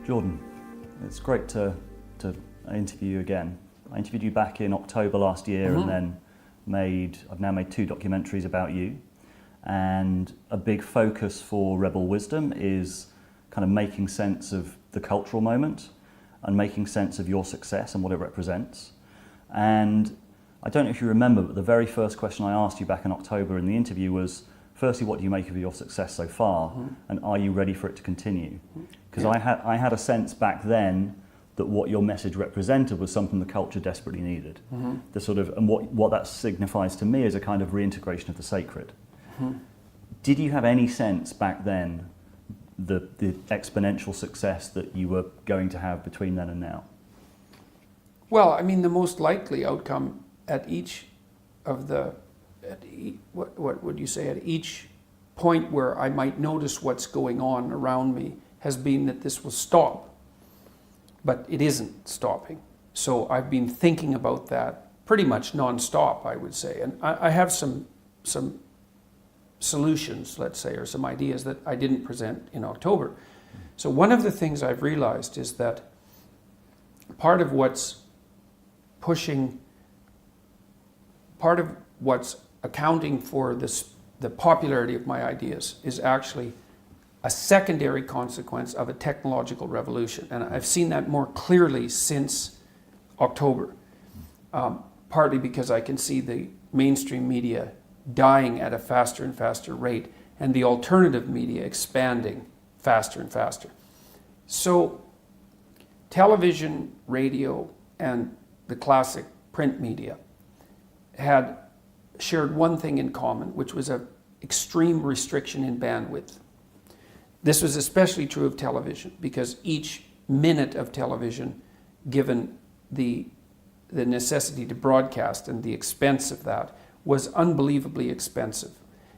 Jordan, it's great to interview you again. I interviewed you back in October last year, and then I've now made 2 documentaries about you. And a big focus for Rebel Wisdom is kind of making sense of the cultural moment and making sense of your success and what it represents. And I don't know if you remember, but the very first question I asked you back in October in the interview was, firstly, what do you make of your success so far, and are you ready for it to continue? Because I had a sense back then that what your message represented was something the culture desperately needed. The sort of, and what that signifies to me is a kind of reintegration of the sacred. Did you have any sense back then the exponential success that you were going to have between then and now? Well, I mean, the most likely outcome at each of the, what would you say, at each point where I might notice what's going on around me has been that this will stop. But it isn't stopping. So I've been thinking about that pretty much nonstop, I would say. And I have some solutions, let's say, or some ideas that I didn't present in October. So one of the things I've realized is that part of what's accounting for the popularity of my ideas is actually a secondary consequence of a technological revolution. And I've seen that more clearly since October, partly because I can see the mainstream media dying at a faster and faster rate and the alternative media expanding faster and faster. So television, radio, and the classic print media had shared one thing in common, which was an extreme restriction in bandwidth. This was especially true of television because each minute of television, given the necessity to broadcast and the expense of that, was unbelievably expensive.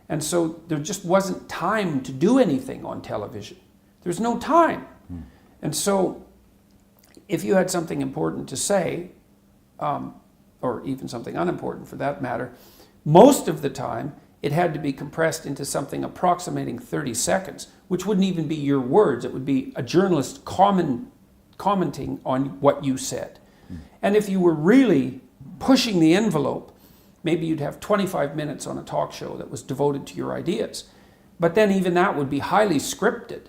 And so there just wasn't time to do anything on television. There's no time. And so if you had something important to say, or even something unimportant for that matter, most of the time it had to be compressed into something approximating 30 seconds, which wouldn't even be your words. It would be a journalist commenting on what you said. And if you were really pushing the envelope, maybe you'd have 25 minutes on a talk show that was devoted to your ideas. But then even that would be highly scripted.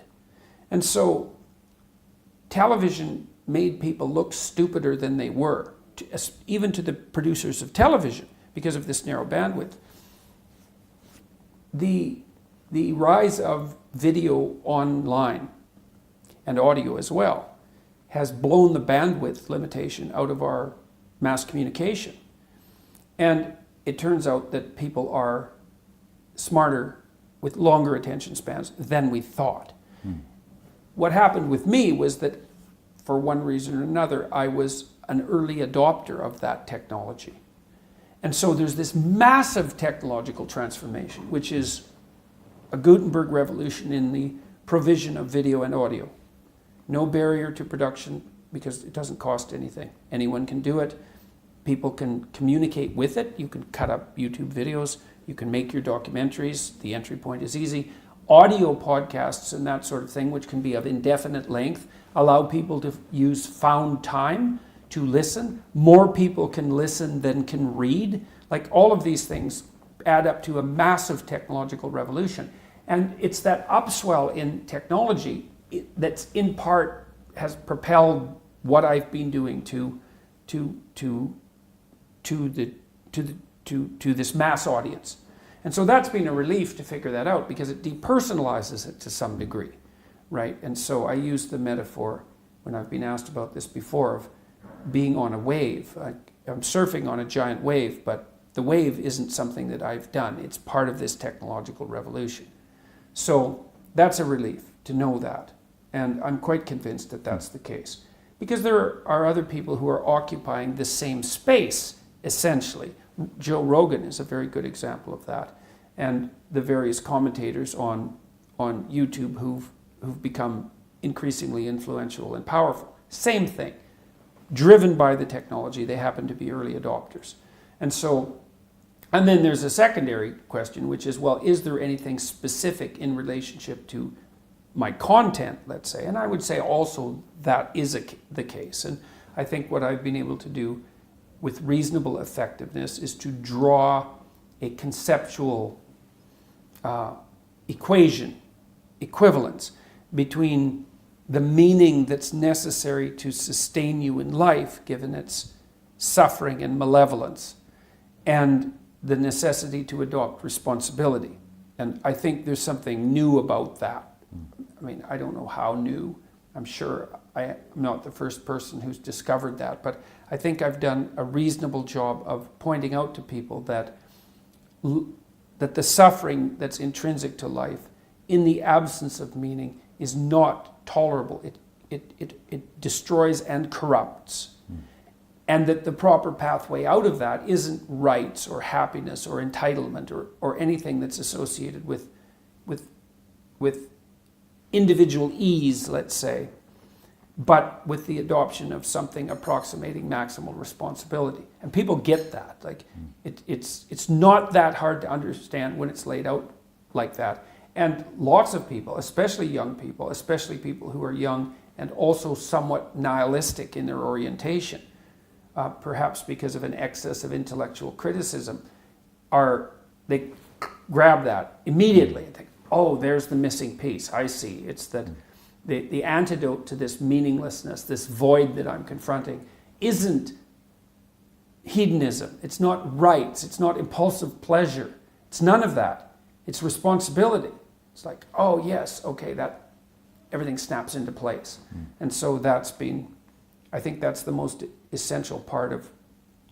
And so television made people look stupider than they were, even to the producers of television, because of this narrow bandwidth. The rise of video online and audio as well has blown the bandwidth limitation out of our mass communication. And it turns out that people are smarter with longer attention spans than we thought. What happened with me was that for one reason or another, I was an early adopter of that technology. And so there's this massive technological transformation, which is a Gutenberg revolution in the provision of video and audio. No barrier to production because it doesn't cost anything. Anyone can do it. People can communicate with it. You can cut up YouTube videos. You can make your documentaries. The entry point is easy. Audio podcasts and that sort of thing, which can be of indefinite length, allow people to use found time to listen. More people can listen than can read. Like all of these things add up to a massive technological revolution. And it's that upswell in technology that's in part has propelled what I've been doing to this mass audience. And so that's been a relief to figure that out because it depersonalizes it to some degree, right? And so I use the metaphor when I've been asked about this before of being on a wave. I'm surfing on a giant wave, but the wave isn't something that I've done. It's part of this technological revolution. So that's a relief to know that. And I'm quite convinced that that's the case. Because there are other people who are occupying the same space, essentially. Joe Rogan is a very good example of that. And the various commentators on YouTube who've become increasingly influential and powerful. Same thing. Driven by the technology, they happen to be early adopters. And then there's a secondary question, which is, well, is there anything specific in relationship to my content, let's say. And I would say also that is the case. And I think what I've been able to do with reasonable effectiveness is to draw a conceptual equivalence between the meaning that's necessary to sustain you in life, given its suffering and malevolence, and the necessity to adopt responsibility. And I think there's something new about that. I mean, I don't know how new. I'm sure I'm not the first person who's discovered that, but I think I've done a reasonable job of pointing out to people that the suffering that's intrinsic to life in the absence of meaning is not tolerable. It destroys and corrupts. And that the proper pathway out of that isn't rights or happiness or entitlement or anything that's associated with individual ease, let's say, but with the adoption of something approximating maximal responsibility. And people get that. Like it's not that hard to understand when it's laid out like that. And lots of people, especially young people, especially people who are young and also somewhat nihilistic in their orientation, perhaps because of an excess of intellectual criticism, they grab that immediately and think, oh, there's the missing piece. I see. It's that the antidote to this meaninglessness, this void that I'm confronting, isn't hedonism. It's not rights. It's not impulsive pleasure. It's none of that. It's responsibility. It's like, oh, yes, okay, that everything snaps into place. And so I think that's the most essential part of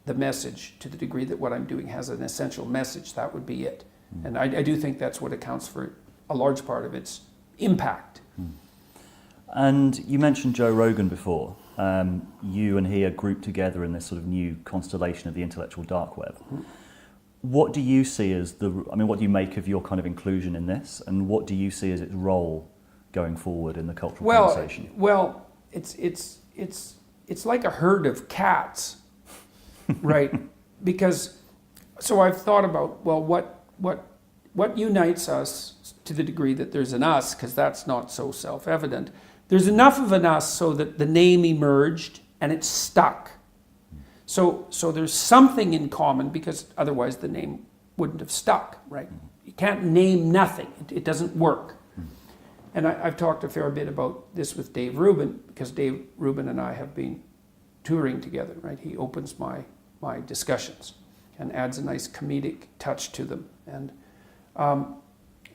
the message, to the degree that what I'm doing has an essential message. That would be it. And I do think that's what accounts for a large part of its impact. And you mentioned Joe Rogan before. You and he are grouped together in this sort of new constellation of the intellectual dark web. What do you see as what do you make of your kind of inclusion in this, and what do you see as its role going forward in the cultural conversation? Well, it's like a herd of cats, right? Because, so I've thought about, well, what unites us, to the degree that there's an us, because that's not so self-evident. There's enough of an us so that the name emerged and it's stuck. So there's something in common, because otherwise the name wouldn't have stuck, right? You can't name nothing. It doesn't work. And I've talked a fair bit about this with Dave Rubin, because Dave Rubin and I have been touring together, right? He opens my discussions and adds a nice comedic touch to them. And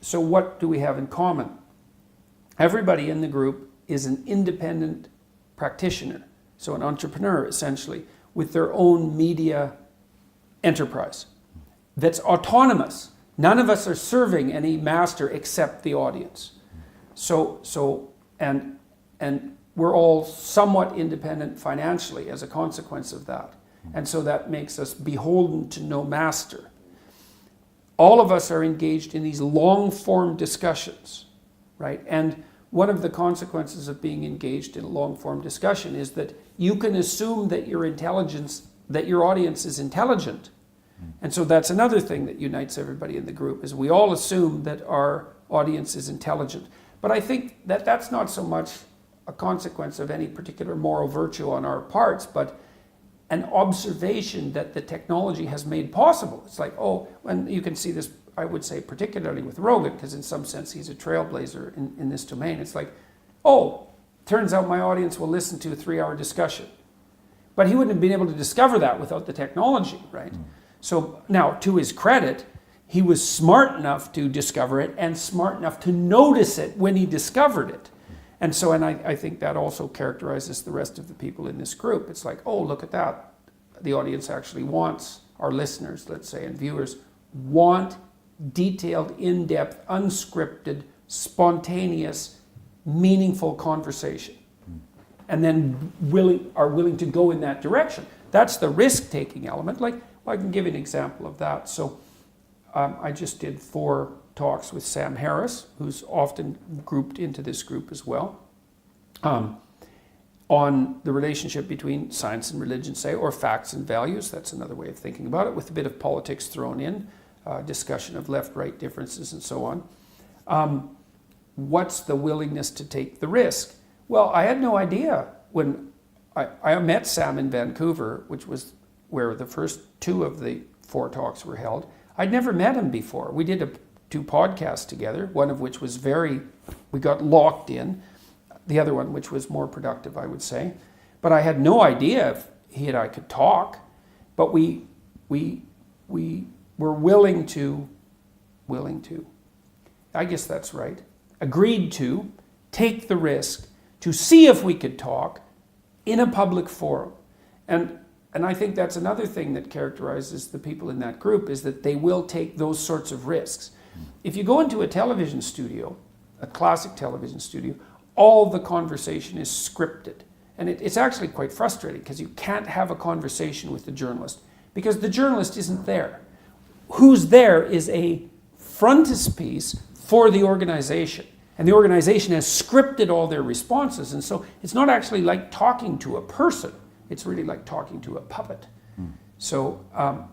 so what do we have in common? Everybody in the group is an independent practitioner, so an entrepreneur essentially, with their own media enterprise that's autonomous. None of us are serving any master except the audience. And we're all somewhat independent financially as a consequence of that. And so that makes us beholden to no master. All of us are engaged in these long-form discussions, right? And one of the consequences of being engaged in a long-form discussion is that you can assume that your audience is intelligent. And so that's another thing that unites everybody in the group, is we all assume that our audience is intelligent. But I think that that's not so much a consequence of any particular moral virtue on our parts, but an observation that the technology has made possible. It's like, and you can see this, I would say, particularly with Rogan, because in some sense he's a trailblazer in this domain. It's like, turns out my audience will listen to a 3-hour discussion. But he wouldn't have been able to discover that without the technology, right? So now, to his credit, he was smart enough to discover it and smart enough to notice it when he discovered it. And so, I think that also characterizes the rest of the people in this group. It's like, look at that. The audience actually wants, our listeners, let's say, and viewers, want detailed, in-depth, unscripted, spontaneous, meaningful conversation. And then are willing to go in that direction. That's the risk-taking element. Like, I can give you an example of that. So I just did 4 talks with Sam Harris, who's often grouped into this group as well, on the relationship between science and religion, say, or facts and values. That's another way of thinking about it, with a bit of politics thrown in, discussion of left-right differences and so on. what's the willingness to take the risk? Well, I had no idea when I met Sam in Vancouver, which was where the first 2 of the 4 talks were held. I'd never met him before. We did 2 podcasts together, one of which was we got locked in, the other one which was more productive, I would say. But I had no idea if he and I could talk, but we were willing to, I guess that's right, agreed to take the risk to see if we could talk in a public forum. And I think that's another thing that characterizes the people in that group, is that they will take those sorts of risks. If you go into a television studio, a classic television studio, all the conversation is scripted. And it's actually quite frustrating, because you can't have a conversation with the journalist because the journalist isn't there. Who's there is a frontispiece for the organization. And the organization has scripted all their responses. And so it's not actually like talking to a person. It's really like talking to a puppet. So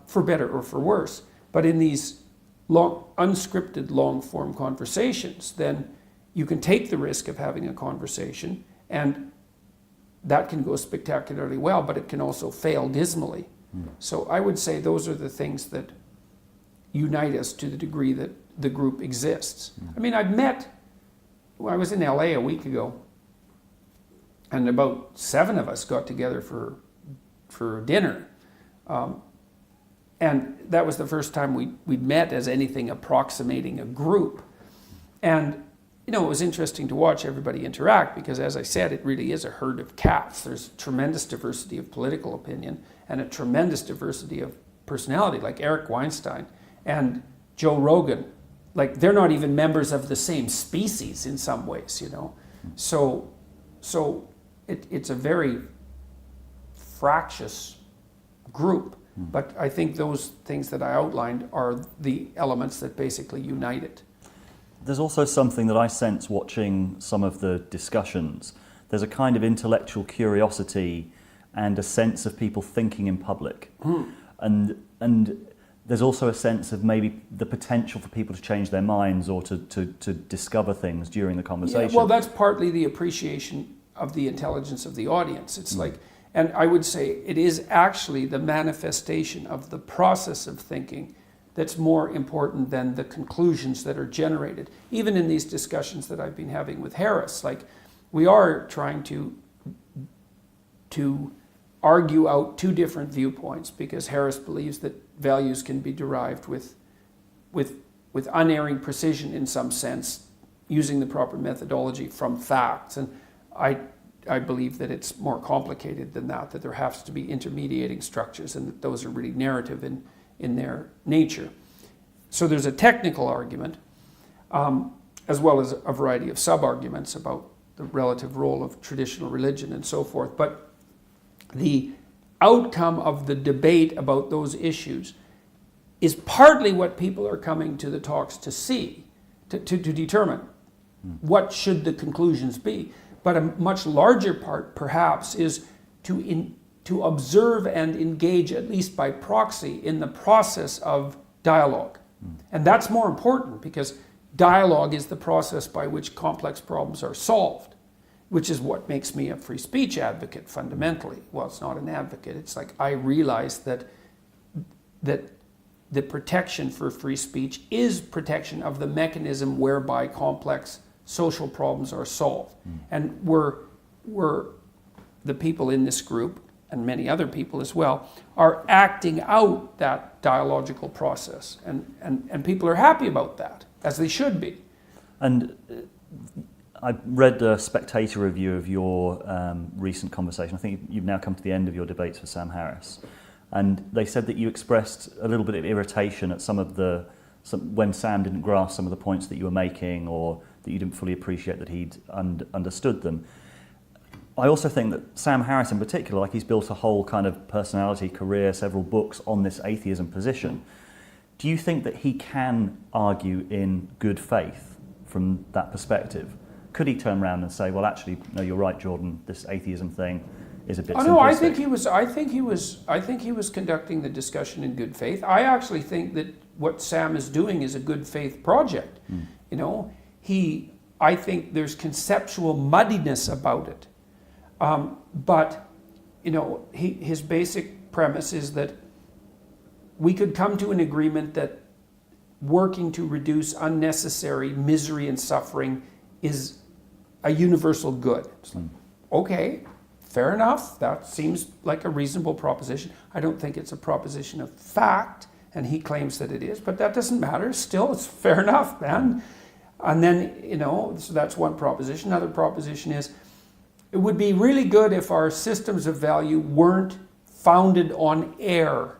for better or for worse. But in these unscripted long-form conversations, then you can take the risk of having a conversation, and that can go spectacularly well, but it can also fail dismally. So I would say those are the things that unite us to the degree that the group exists. I mean, I was in LA a week ago, and about 7 of us got together for dinner. And that was the first time we'd met as anything approximating a group. And it was interesting to watch everybody interact, because, as I said, it really is a herd of cats. There's tremendous diversity of political opinion and a tremendous diversity of personality, like Eric Weinstein and Joe Rogan. Like, they're not even members of the same species in some ways, So it's a very fractious group. But I think those things that I outlined are the elements that basically unite it. There's also something that I sense watching some of the discussions. There's a kind of intellectual curiosity and a sense of people thinking in public. And there's also a sense of maybe the potential for people to change their minds or to discover things during the conversation. Yeah, well, that's partly the appreciation of the intelligence of the audience. It's like, and I would say it is actually the manifestation of the process of thinking that's more important than the conclusions that are generated. Even in these discussions that I've been having with Harris, like, we are trying to argue out 2 different viewpoints, because Harris believes that values can be derived with unerring precision in some sense, using the proper methodology from facts. And I believe that it's more complicated than that there has to be intermediating structures, and that those are really narrative in their nature. So there's a technical argument, as well as a variety of sub-arguments about the relative role of traditional religion and so forth. But the outcome of the debate about those issues is partly what people are coming to the talks to see, to determine what should the conclusions be. But a much larger part, perhaps, is to observe and engage, at least by proxy, in the process of dialogue. And that's more important, because dialogue is the process by which complex problems are solved, which is what makes me a free speech advocate fundamentally. Well, it's not an advocate. It's like, I realize that the protection for free speech is protection of the mechanism whereby complex social problems are solved. And we're the people in this group, and many other people as well, are acting out that dialogical process. And people are happy about that, as they should be. And I read a Spectator review of your recent conversation. I think you've now come to the end of your debates with Sam Harris. And they said that you expressed a little bit of irritation at when Sam didn't grasp some of the points that you were making, or that you didn't fully appreciate that he'd understood them. I also think that Sam Harris in particular, like, he's built a whole kind of personality, career, several books on this atheism position. Do you think that he can argue in good faith from that perspective? Could he turn around and say, well, actually, no, you're right, Jordan, this atheism thing is a bit simplistic? No, I think he was conducting the discussion in good faith. I actually think that what Sam is doing is a good faith project. He I think there's conceptual muddiness about it. But, you know, his basic premise is that we could come to an agreement that working to reduce unnecessary misery and suffering is a universal good. It's like, okay, fair enough. That seems like a reasonable proposition. I don't think it's a proposition of fact, and he claims that it is, but that doesn't matter. Still, it's fair enough, man. And then, you know, so that's one proposition. Another proposition is, it would be really good if our systems of value weren't founded on error.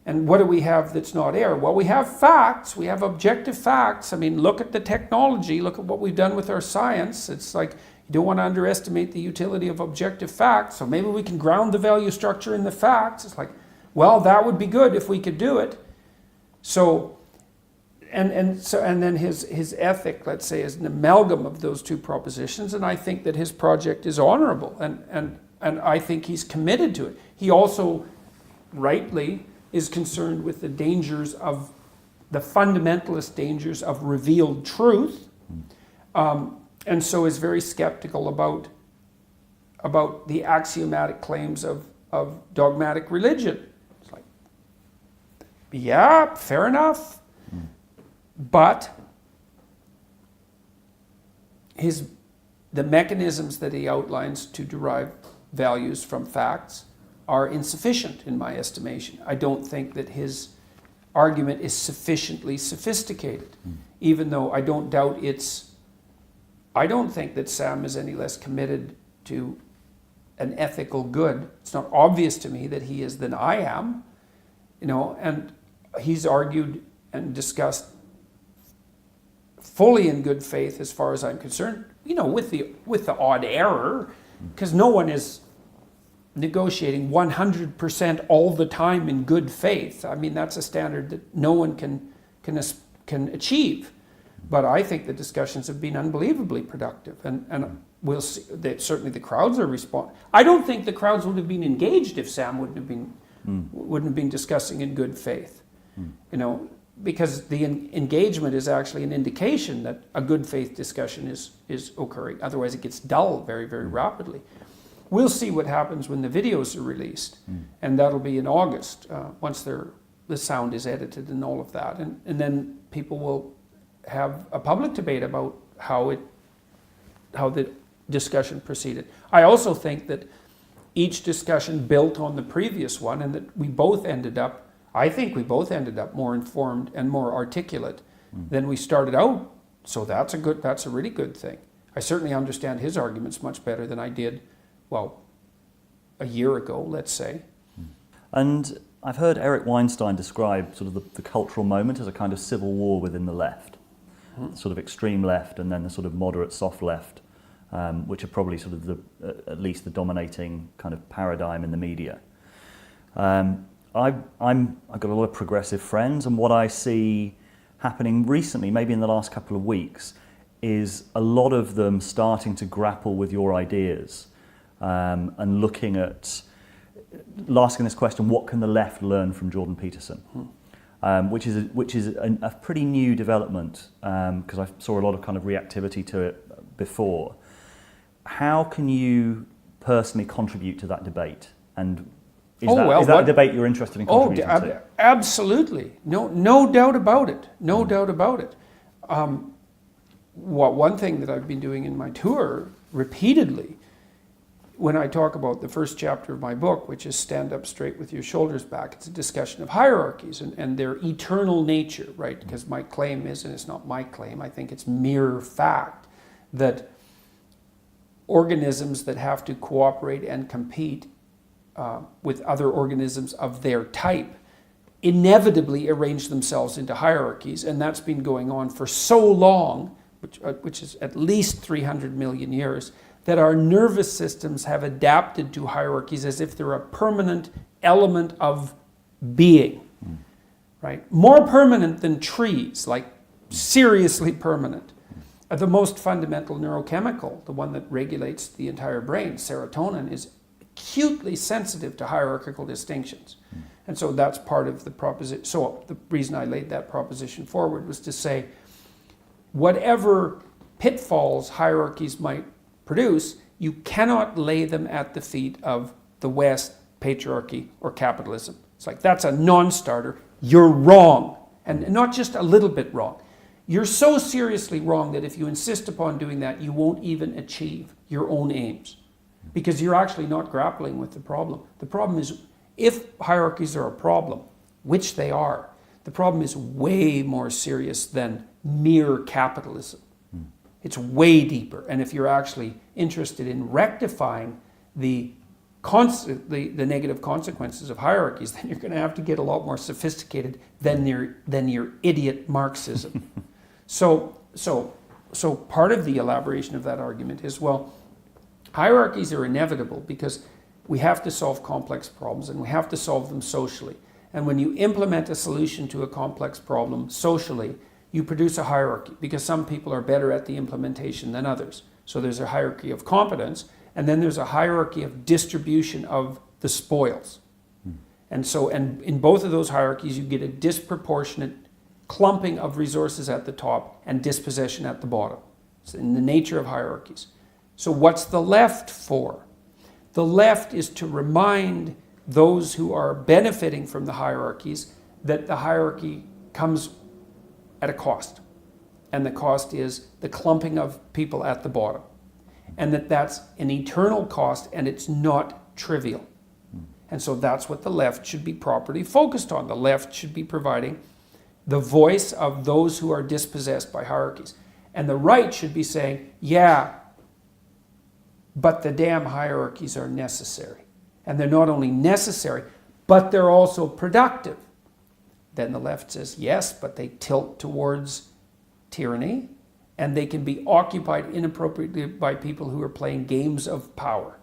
And what do we have that's not error? Well, we have facts. We have objective facts. I mean, look at the technology. Look at what we've done with our science. It's like, you don't want to underestimate the utility of objective facts. So maybe we can ground the value structure in the facts. It's like, well, that would be good if we could do it. So, and then his ethic, let's say, is an amalgam of those two propositions. And I think that his project is honorable, and I think he's committed to it. He also, rightly, is concerned with the dangers of the fundamentalist dangers of revealed truth, and so is very skeptical about the axiomatic claims of dogmatic religion. It's like, yeah, fair enough, but the mechanisms that he outlines to derive values from facts are insufficient in my estimation. I don't think that his argument is sufficiently sophisticated, even though I don't doubt I don't think that Sam is any less committed to an ethical good. It's not obvious to me that he is than I am, you know, and he's argued and discussed fully in good faith as far as I'm concerned, you know, with the odd error, because no one is negotiating 100% all the time in good faith. I mean, that's a standard that no one can achieve. But I think the discussions have been unbelievably productive, and we'll see that certainly the crowds are responding. I don't think the crowds would have been engaged if Sam wouldn't have been discussing in good faith, you know, because the engagement is actually an indication that a good faith discussion is occurring. Otherwise, it gets dull very, very rapidly. We'll see what happens when the videos are released, and that'll be in August, once the sound is edited and all of that, and then people will have a public debate about how the discussion proceeded. I also think that each discussion built on the previous one, and that I think we both ended up more informed and more articulate than we started out. So that's a really good thing. I certainly understand his arguments much better than I did, well, a year ago, let's say. And I've heard Eric Weinstein describe sort of the cultural moment as a kind of civil war within the left, sort of extreme left, and then the sort of moderate soft left, which are probably sort of at least the dominating kind of paradigm in the media. I've got a lot of progressive friends, and what I see happening recently, maybe in the last couple of weeks, is a lot of them starting to grapple with your ideas, and asking this question: what can the left learn from Jordan Peterson? Which is a pretty new development, because I saw a lot of kind of reactivity to it before. How can you personally contribute to that debate? And is that a debate you're interested in contributing to? Absolutely. No doubt about it. No doubt about it. One thing that I've been doing in my tour repeatedly, when I talk about the first chapter of my book, which is Stand Up Straight with Your Shoulders Back, it's a discussion of hierarchies and their eternal nature, right? Because my claim is, and it's not my claim, I think it's mere fact, that organisms that have to cooperate and compete with other organisms of their type inevitably arrange themselves into hierarchies, and that's been going on for so long, which is at least 300 million years, that our nervous systems have adapted to hierarchies as if they're a permanent element of being, right? More permanent than trees, like seriously permanent. The most fundamental neurochemical, the one that regulates the entire brain, serotonin, is acutely sensitive to hierarchical distinctions. And so that's part of the proposition. So the reason I laid that proposition forward was to say, whatever pitfalls hierarchies might produce, you cannot lay them at the feet of the West, patriarchy, or capitalism. It's like, that's a non-starter. You're wrong. And not just a little bit wrong. You're so seriously wrong that if you insist upon doing that, you won't even achieve your own aims. Because you're actually not grappling with the problem. The problem is, if hierarchies are a problem, which they are, the problem is way more serious than mere capitalism. It's way deeper. And if you're actually interested in rectifying the negative consequences of hierarchies, then you're going to have to get a lot more sophisticated than your idiot Marxism. So part of the elaboration of that argument is, well, hierarchies are inevitable because we have to solve complex problems and we have to solve them socially. And when you implement a solution to a complex problem socially, you produce a hierarchy because some people are better at the implementation than others. So there's a hierarchy of competence, and then there's a hierarchy of distribution of the spoils. And in both of those hierarchies, you get a disproportionate clumping of resources at the top and dispossession at the bottom. It's in the nature of hierarchies. So what's the left for? The left is to remind those who are benefiting from the hierarchies that the hierarchy comes at a cost. And the cost is the clumping of people at the bottom. And that's an eternal cost, and it's not trivial. And so that's what the left should be properly focused on. The left should be providing the voice of those who are dispossessed by hierarchies. And the right should be saying, yeah, but the damn hierarchies are necessary. And they're not only necessary, but they're also productive. Then the left says, yes, but they tilt towards tyranny, and they can be occupied inappropriately by people who are playing games of power.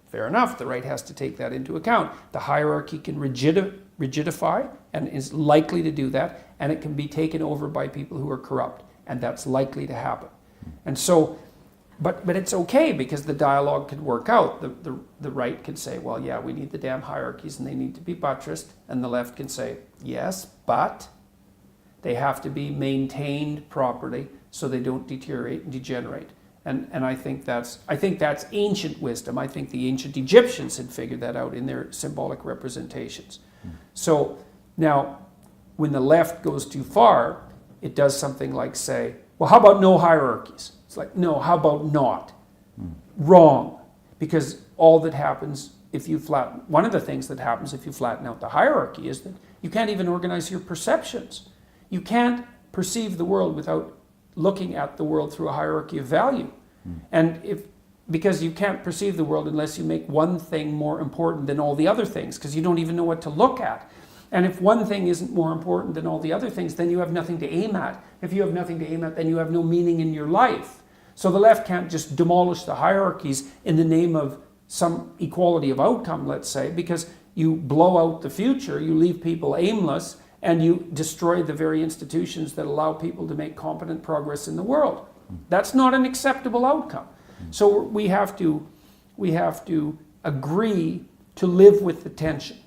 Fair enough, the right has to take that into account. The hierarchy can rigidify, and is likely to do that, and it can be taken over by people who are corrupt, and that's likely to happen. And so, but it's okay, because the dialogue could work out. The right can say, well, yeah, we need the damn hierarchies and they need to be buttressed, and the left can say, yes, but they have to be maintained properly so they don't deteriorate and degenerate. And I think that's ancient wisdom. I think the ancient Egyptians had figured that out in their symbolic representations. So now, when the left goes too far, it does something like say, well, how about no hierarchies? It's like, no, how about not? Wrong. Because all that happens if you one of the things that happens if you flatten out the hierarchy is that you can't even organize your perceptions. You can't perceive the world without looking at the world through a hierarchy of value. And because you can't perceive the world unless you make one thing more important than all the other things, because you don't even know what to look at. And if one thing isn't more important than all the other things, then you have nothing to aim at. If you have nothing to aim at, then you have no meaning in your life. So the left can't just demolish the hierarchies in the name of some equality of outcome, let's say, because you blow out the future, you leave people aimless, and you destroy the very institutions that allow people to make competent progress in the world. That's not an acceptable outcome. So we have to agree to live with the tension.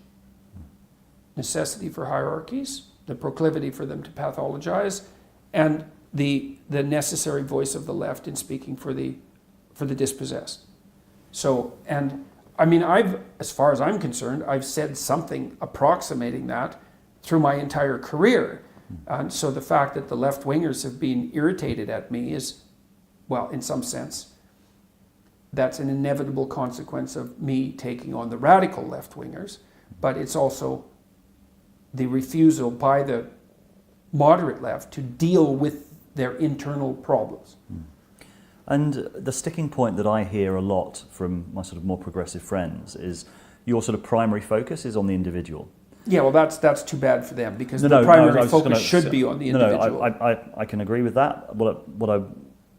Necessity for hierarchies, the proclivity for them to pathologize, and the necessary voice of the left in speaking for the dispossessed. So, and I mean, as far as I'm concerned, I've said something approximating that through my entire career. And so the fact that the left-wingers have been irritated at me is, well, in some sense, that's an inevitable consequence of me taking on the radical left-wingers, but it's also the refusal by the moderate left to deal with their internal problems. And the sticking point that I hear a lot from my sort of more progressive friends is your sort of primary focus is on the individual. Yeah, well, that's too bad for them, because the primary focus should be on the individual. I can agree with that.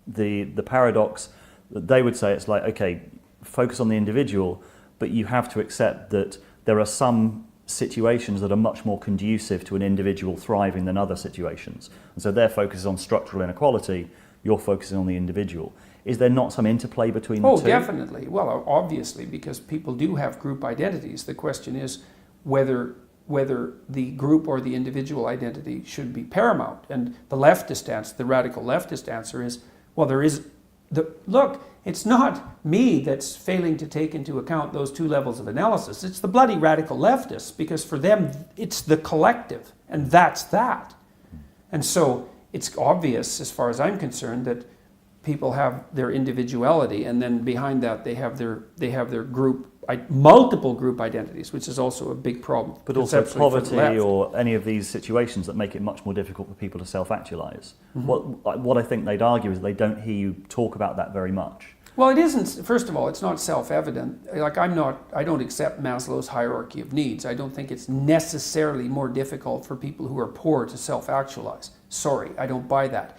The paradox that they would say, it's like, okay, focus on the individual, but you have to accept that there are some situations that are much more conducive to an individual thriving than other situations. And so their focus is on structural inequality, you're focusing on the individual. Is there not some interplay between the two? Oh, definitely. Well, obviously, because people do have group identities. The question is whether the group or the individual identity should be paramount. And the leftist answer, the radical leftist answer is, Well, there is look, it's not me that's failing to take into account those two levels of analysis. It's the bloody radical leftists, because for them it's the collective, and that's that. And so it's obvious, as far as I'm concerned, that people have their individuality, and then behind that they have their group, multiple group identities, which is also a big problem. But also poverty or any of these situations that make it much more difficult for people to self-actualize. What I think they'd argue is they don't hear you talk about that very much. Well, it isn't. First of all, it's not self-evident. Like I don't accept Maslow's hierarchy of needs. I don't think it's necessarily more difficult for people who are poor to self-actualize. Sorry, I don't buy that.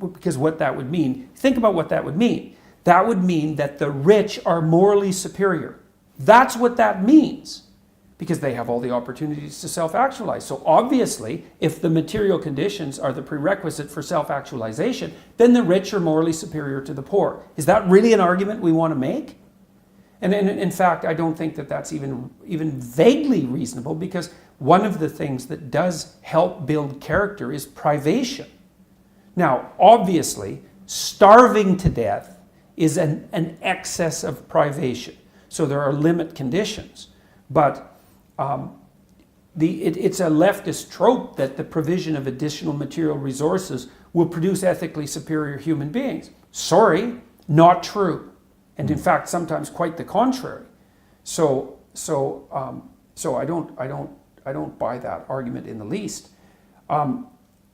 Because what that would mean, think about what that would mean. That would mean that the rich are morally superior. That's what that means, because they have all the opportunities to self-actualize. So obviously, if the material conditions are the prerequisite for self-actualization, then the rich are morally superior to the poor. Is that really an argument we want to make? And in fact, I don't think that that's even vaguely reasonable, because one of the things that does help build character is privation. Now, obviously, starving to death is an excess of privation. So there are limit conditions. But it's a leftist trope that the provision of additional material resources will produce ethically superior human beings. Sorry, not true. And in fact, sometimes quite the contrary. So I don't buy that argument in the least.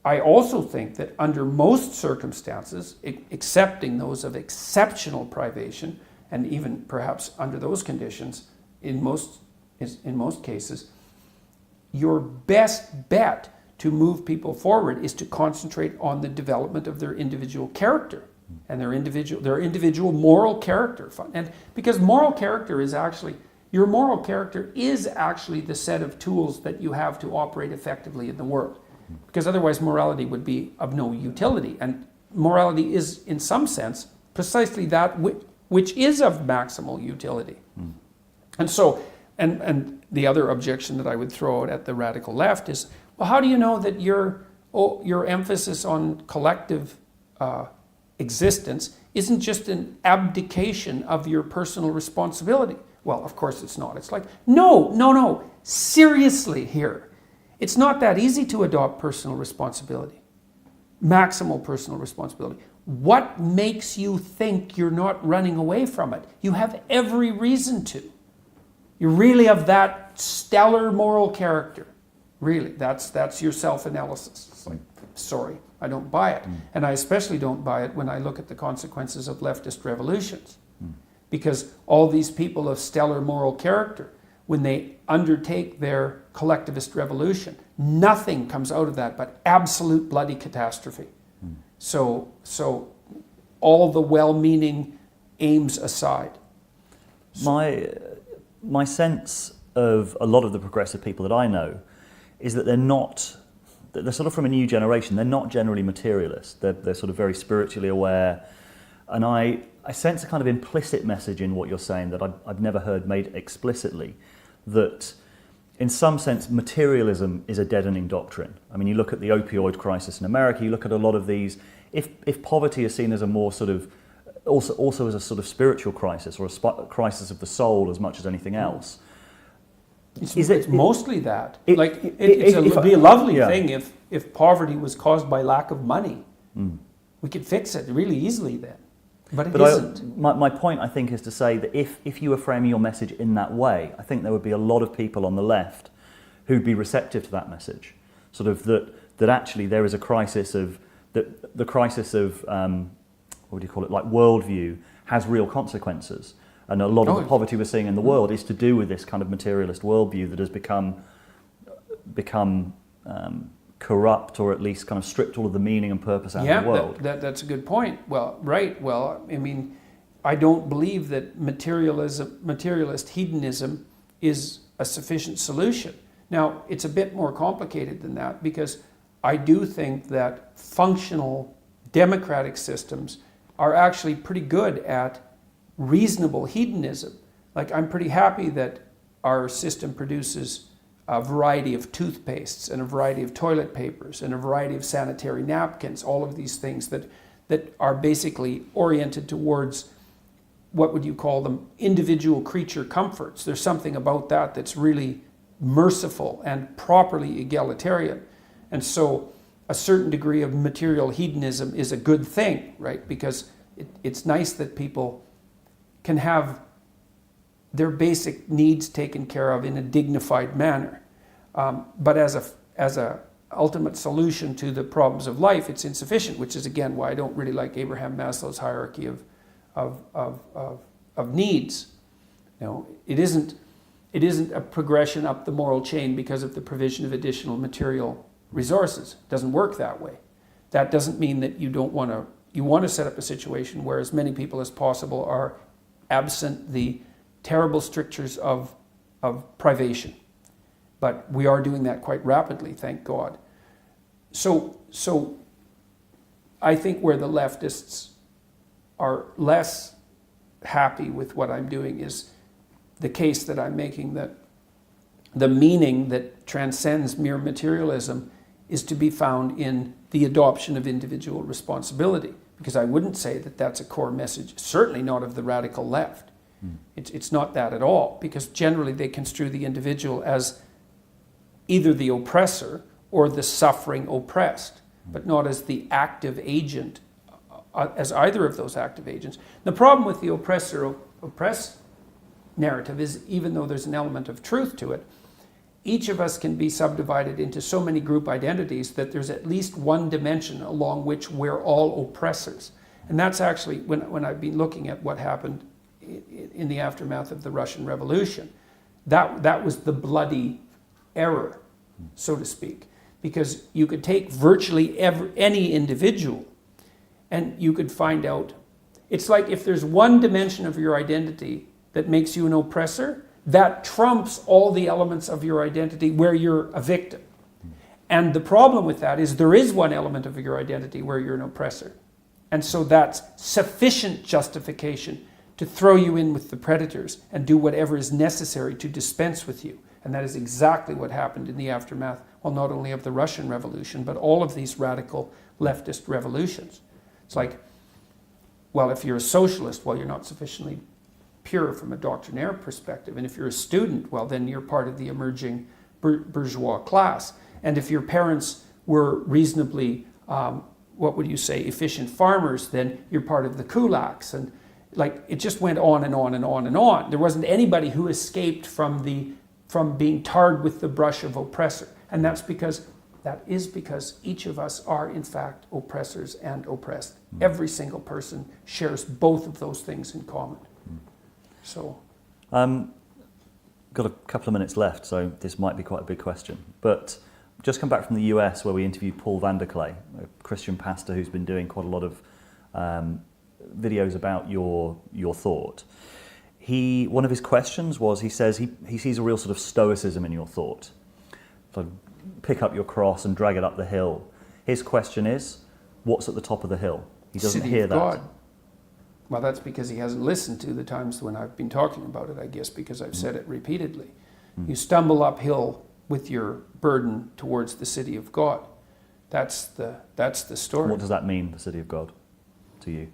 I also think that under most circumstances, excepting those of exceptional privation, and even perhaps under those conditions, in most cases, your best bet to move people forward is to concentrate on the development of their individual character and their individual moral character. And because your moral character is actually the set of tools that you have to operate effectively in the world. Because otherwise morality would be of no utility. And morality is, in some sense, precisely that which is of maximal utility. And so, and the other objection that I would throw out at the radical left is, well, how do you know that your emphasis on collective existence isn't just an abdication of your personal responsibility? Well, of course it's not. It's like, no, seriously here. It's not that easy to adopt personal responsibility, maximal personal responsibility. What makes you think you're not running away from it? You have every reason to. You're really of that stellar moral character. Really, that's your self-analysis. It's like, sorry, I don't buy it. And I especially don't buy it when I look at the consequences of leftist revolutions. Because all these people of stellar moral character, when they undertake their collectivist revolution, nothing comes out of that but absolute bloody catastrophe. So all the well-meaning aims aside. My sense of a lot of the progressive people that I know is that they're sort of from a new generation. They're not generally materialist. They're sort of very spiritually aware. And I sense a kind of implicit message in what you're saying that I've never heard made explicitly, that in some sense materialism is a deadening doctrine. I mean, you look at the opioid crisis in America, you look at a lot of these, if poverty is seen as a more sort of, also as a sort of spiritual crisis or a crisis of the soul as much as anything else. It's mostly that. It would be a lovely thing if poverty was caused by lack of money. We could fix it really easily then. But it isn't. My point, I think, is to say that if you were framing your message in that way, I think there would be a lot of people on the left who'd be receptive to that message. Sort of that actually there is a crisis of, the crisis of, what do you call it, like worldview has real consequences. And a lot of the poverty we're seeing in the world is to do with this kind of materialist worldview that has become corrupt, or at least kind of stripped all of the meaning and purpose out of the world. That's a good point. Well, right. Well, I mean, I don't believe that materialist hedonism is a sufficient solution. Now, it's a bit more complicated than that, because I do think that functional democratic systems are actually pretty good at reasonable hedonism. Like, I'm pretty happy that our system produces a variety of toothpastes and a variety of toilet papers and a variety of sanitary napkins, all of these things that that are basically oriented towards, what would you call them, individual creature comforts. There's something about that that's really merciful and properly egalitarian. And so a certain degree of material hedonism is a good thing, right? Because it's nice that people can have their basic needs taken care of in a dignified manner. But as a ultimate solution to the problems of life, it's insufficient, which is again why I don't really like Abraham Maslow's hierarchy of needs. You know, it isn't a progression up the moral chain because of the provision of additional material resources. It doesn't work that way. That doesn't mean that you want to set up a situation where as many people as possible are absent the terrible strictures of privation. But we are doing that quite rapidly, thank God. So I think where the leftists are less happy with what I'm doing is the case that I'm making, that the meaning that transcends mere materialism is to be found in the adoption of individual responsibility. Because I wouldn't say that that's a core message, certainly not of the radical left. It's not that at all, because generally they construe the individual as either the oppressor or the suffering oppressed, but not as the active agent, as either of those active agents. The problem with the oppressor-oppressed narrative is, even though there's an element of truth to it, each of us can be subdivided into so many group identities that there's at least one dimension along which we're all oppressors. And that's actually, when I've been looking at what happened in the aftermath of the Russian Revolution, that was the bloody error, so to speak. Because you could take virtually any individual and you could find out, it's like if there's one dimension of your identity that makes you an oppressor, that trumps all the elements of your identity where you're a victim. And the problem with that is there is one element of your identity where you're an oppressor. And so that's sufficient justification to throw you in with the predators and do whatever is necessary to dispense with you. And that is exactly what happened in the aftermath, well, not only of the Russian Revolution, but all of these radical leftist revolutions. It's like, well, if you're a socialist, well, you're not sufficiently pure from a doctrinaire perspective. And if you're a student, well, then you're part of the emerging bourgeois class. And if your parents were reasonably, what would you say, efficient farmers, then you're part of the kulaks. And like, it just went on and on and on and on. There wasn't anybody who escaped from being tarred with the brush of oppressor. And that is because each of us are in fact oppressors and oppressed. Every single person shares both of those things in common. So, got a couple of minutes left, so this might be quite a big question. But just come back from the US where we interviewed Paul Vanderklay, a Christian pastor who's been doing quite a lot of videos about your thought. One of his questions was, he says he sees a real sort of stoicism in your thought. So pick up your cross and drag it up the hill. His question is, what's at the top of the hill? He doesn't hear that. God. Well, that's because he hasn't listened to the times when I've been talking about it, I guess, because I've said it repeatedly. You stumble uphill with your burden towards the city of God. That's the story. What does that mean, the city of God, to you?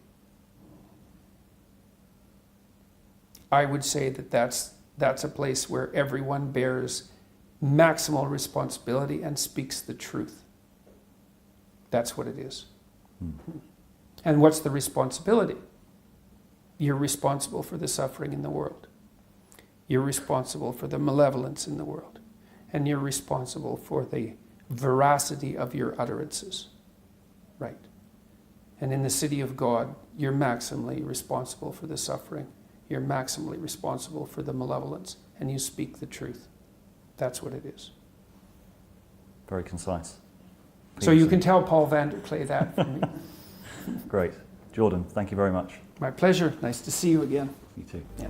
I would say that's a place where everyone bears maximal responsibility and speaks the truth. That's what it is. And what's the responsibility? You're responsible for the suffering in the world. You're responsible for the malevolence in the world. And you're responsible for the veracity of your utterances. Right. And in the city of God, you're maximally responsible for the suffering. You're maximally responsible for the malevolence. And you speak the truth. That's what it is. Very concise. So you can tell Paul Vanderklay that for me. Great. Jordan, thank you very much. My pleasure. Nice to see you again. You too. Yeah.